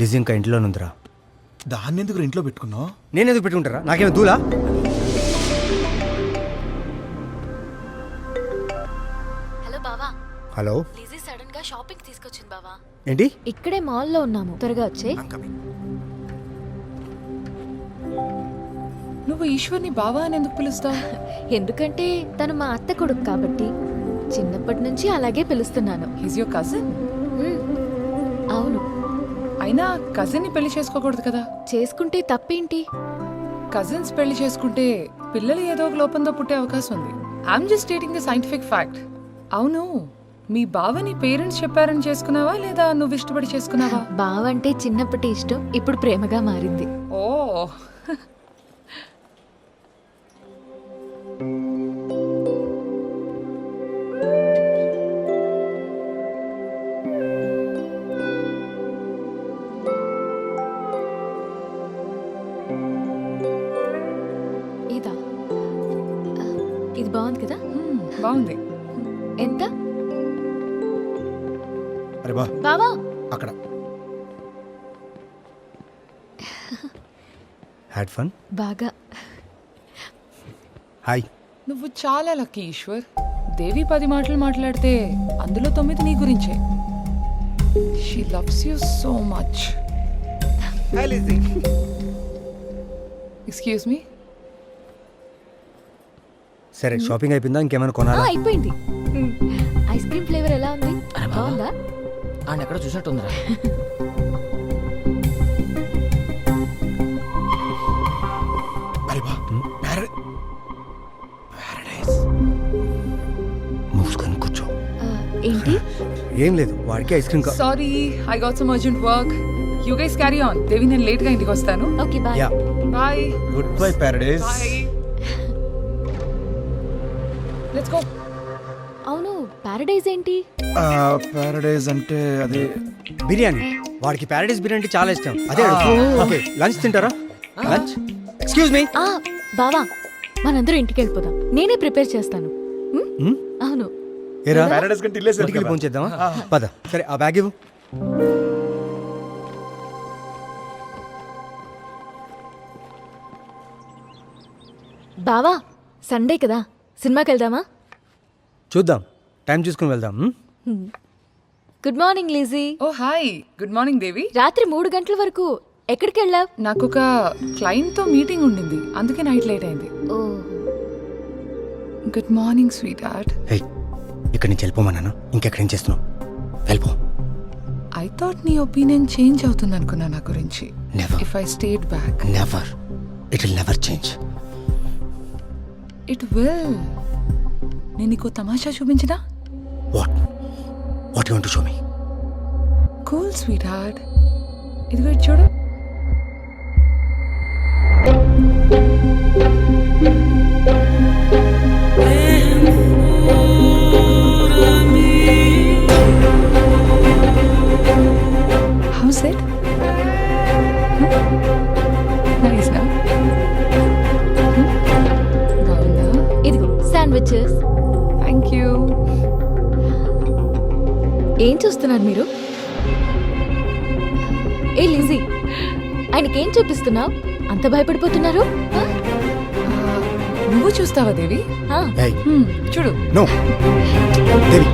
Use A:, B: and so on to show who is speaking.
A: Lizzie ఇంకా ఇంట్లోనుందిరా.
B: దాన్ని ఎందుకు ఇంట్లో పెట్టుకున్నావు?
A: నేను ఎందుకు పెట్టుకుంటారా? నాకేమో దూలా?
C: హలో బావా.
A: హలో.
C: లిజీ సడన్ గా షాపింగ్ తీసుకొచ్చింది బావా.
A: ఏంటి?
C: ఇక్కడే మాల్ లో ఉన్నాము, త్వరగా వచ్చే.
D: నువ్వు ఈశ్వర్ని బావా అని ఎందుకు పిలుస్తావు?
C: ఎందుకంటే తను మా అత్త కొడుకు కాబట్టి చిన్నప్పటి నుంచి అలాగే పిలుస్తున్నాను.
D: His your cousin?
C: అవును.
D: అయినా కజిన్ ని పెళ్లి చేసుకోకూడదు కదా?
C: చేసుకుంటే తప్పేంటి?
D: కజిన్స్ పెళ్లి చేసుకుంటే పిల్లలు ఏదో ఒక లోపంతో పుట్టే అవకాశం ఉంది. I'm just stating the scientific fact. అవును, మీ బావని పేరెంట్స్ చెప్పారని చేసుకున్నావా లేదా నువ్వు ఇష్టపడి చేసుకున్నావా?
C: బావ అంటే చిన్నప్పటి ఇష్టం, ఇప్పుడు ప్రేమగా మారింది.
D: ఓ
C: ఇదా? ఇది బాగుంది కదా?
D: బాగుంది.
C: ఎంత?
B: అరే బా
C: బావా
B: అక్కడ.
A: Had fun?
C: బాగా.
A: హాయ్.
D: నువ్వు చాలా లక్కీ ఈశ్వర్. దేవి 10 మాటలు మాట్లాడితే అందులో 9 నీ గురించే. She loves you so much. Excuse me.
A: సరే, షాపింగ్ అయిపోయిందా? ఇంకేమైనా కొనాలా?
C: అయిపోయింది. ఐస్ క్రీమ్ ఫ్లేవర్ ఎలా ఉంది? బాగుందా?
E: ఆయన ఎక్కడ చూసినట్టుందిరా.
B: అరే బా
A: మూసుకొని కూర్చో.
C: ఏంటి?
A: ఏం లేదు, వాడికి ice cream
D: sorry, I got some urgent work. You guys carry on. Devi, నేను లేట్ గా ఇంటికి వస్తాను.
C: Okay bye.
A: Yeah.
D: Bye.
B: Good bye Paradise.
D: Bye. Let's go.
C: అవును, పారడైజ్ ఏంటి?
B: ప్యారడైజ్ అంటే అది
A: బిర్యానీ. వాడికి ప్యారడైస్ బిర్యానీ అంటే చాలా ఇష్టం. అదే అడుగు. ఓకే, లంచ్ తింటారా? లంచ్? Excuse me.
C: బావా, మనందరూ ఇంటికి వెళ్ళిపోదాం. నేనే ప్రిపేర్ చేస్తాను. అవును.
A: ఏరా,
B: ప్యారడైజ్ కంటే ఇల్లేసారు
A: ఇంటికి ఫోన్ చేద్దామా? పద. సరే, ఆ బ్యాగ్ ఇవ్వు.
C: బావా, సండే కదా, సినిమాకి వెళ్దామా?
A: చూద్దాం, టైం చూసుకుని వెళ్దాం.
C: Good morning Lizzy.
D: Oh hi, good morning Devi.
C: రాత్రి 3 గంటల వరకు ఎక్కడికి వెళ్ళావు?
D: నాకు ఒక క్లయింట్ తో మీటింగ్ ఉండింది, అందుకే నైట్ లేట్ అయింది. Good morning sweetheart.
A: Hey, ఇక్కడి నుంచి వెళ్ళిపోమన్నాను. ఇంకెక్కడేం చేస్తున్నావు? వెళ్ళిపో.
D: ఐ థాట్ నీ ఒపీనియన్ చేంజ్ అవుతుంది అనుకున్నా నా గురించి.
A: Never.
D: If I stayed back.
A: Never. It will never change.
D: It will. నేను నీకు తమాషా చూపించినా?
A: What what you want to show me?
D: Cool sweetheart. ఇదిగో ఇటు చూడు. How's it? Nice, na? బాగుందా?
C: ఇదిగో శాండ్విచెస్.
D: Thank you.
C: ఏం చూస్తున్నారు మీరు? ఏ లిజీ, ఆయనకేం చూపిస్తున్నావు? అంత భయపడిపోతున్నారు?
D: నువ్వు చూస్తావా దేవి?
A: Hey,
D: చూడు.
A: no. దేవి.